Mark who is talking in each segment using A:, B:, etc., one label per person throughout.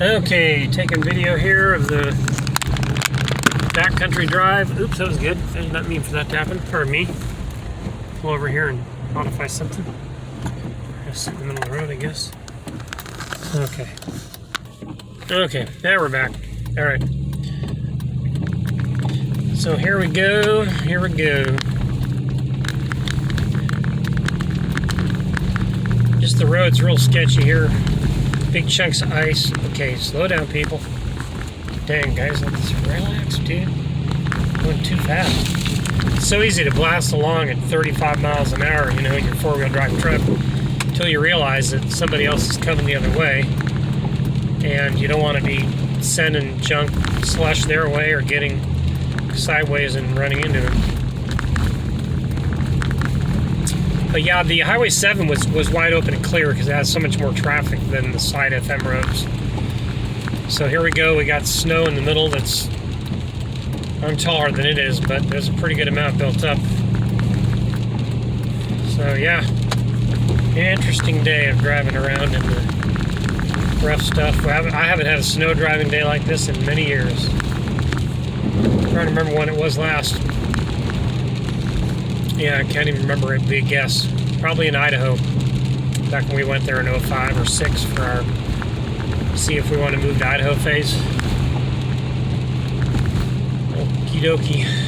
A: Okay, taking video here of the backcountry drive. Oops, that was good. I did not mean for that to happen. Pardon me. Pull over here and modify something. Just in the middle of the road, I guess. Okay. Okay, there we're back. All right. So here we go. Here we go. Just the road's real sketchy here. Big chunks of ice. Okay, slow down, people. Dang, guys, let's relax, dude. Going too fast. It's so easy to blast along at 35 miles an hour, you know, your four-wheel drive truck, until you realize that somebody else is coming the other way, and you don't want to be sending junk slush their way or getting sideways and running into them. But yeah, the Highway 7 was wide open and clear because it has so much more traffic than the side FM roads. So here we go. We got snow in the middle that's... I'm taller than it is, but there's a pretty good amount built up. So yeah, interesting day of driving around in the rough stuff. I haven't had a snow driving day like this in many years. I'm trying to remember when it was last. Yeah, I can't even remember. It'd be a guess. Probably in Idaho. Back when we went there in 05 or 06 for our see if we want to move to Idaho phase. Okie dokie.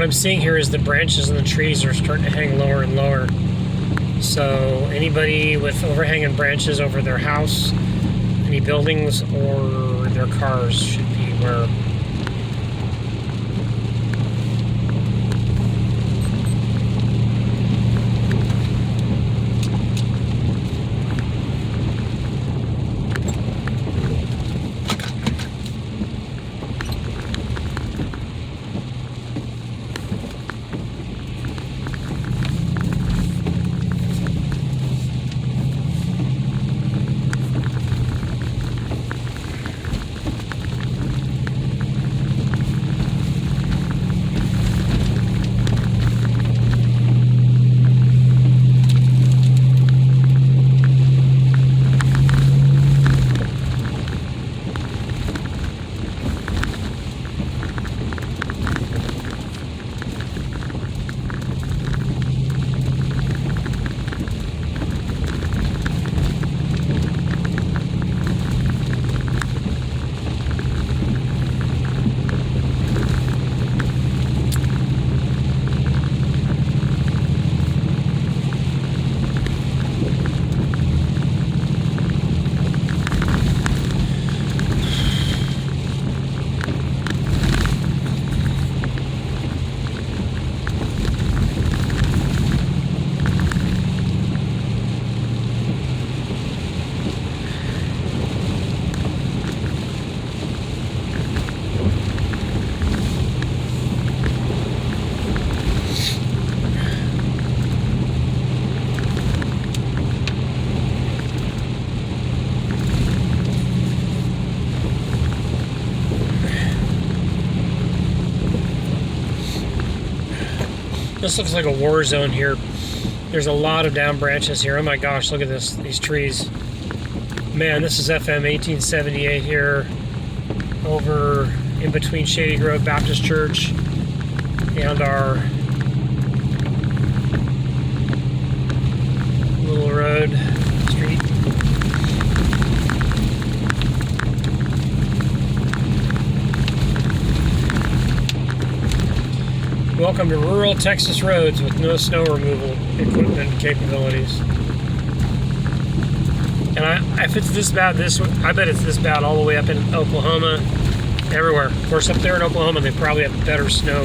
A: What I'm seeing here is the branches in the trees are starting to hang lower and lower. So anybody with overhanging branches over their house, any buildings, or their cars should be aware. This looks like a war zone here. There's a lot of down branches here. Oh my gosh, look at this, these trees. Man, this is FM 1878 here, over in between Shady Grove Baptist Church and our little road, street. Welcome to rural Texas roads with no snow removal equipment capabilities. And if it's this bad, I bet it's this bad all the way up in Oklahoma, everywhere. Of course, up there in Oklahoma, they probably have better snow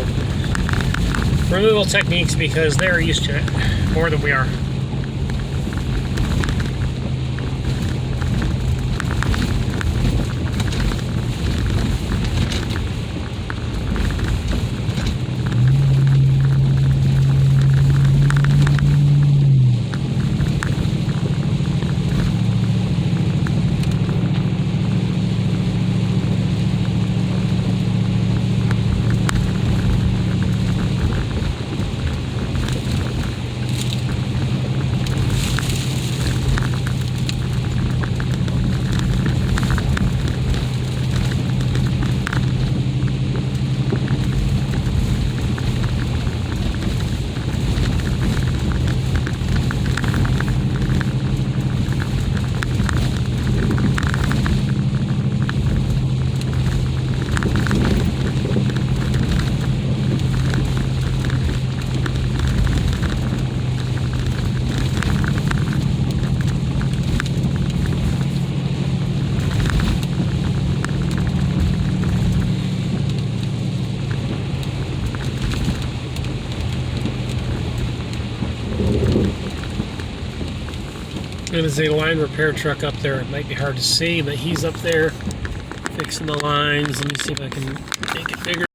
A: removal techniques because they're used to it more than we are. There's a line repair truck up there. It might be hard to see, but he's up there fixing the lines. Let me see if I can make it bigger.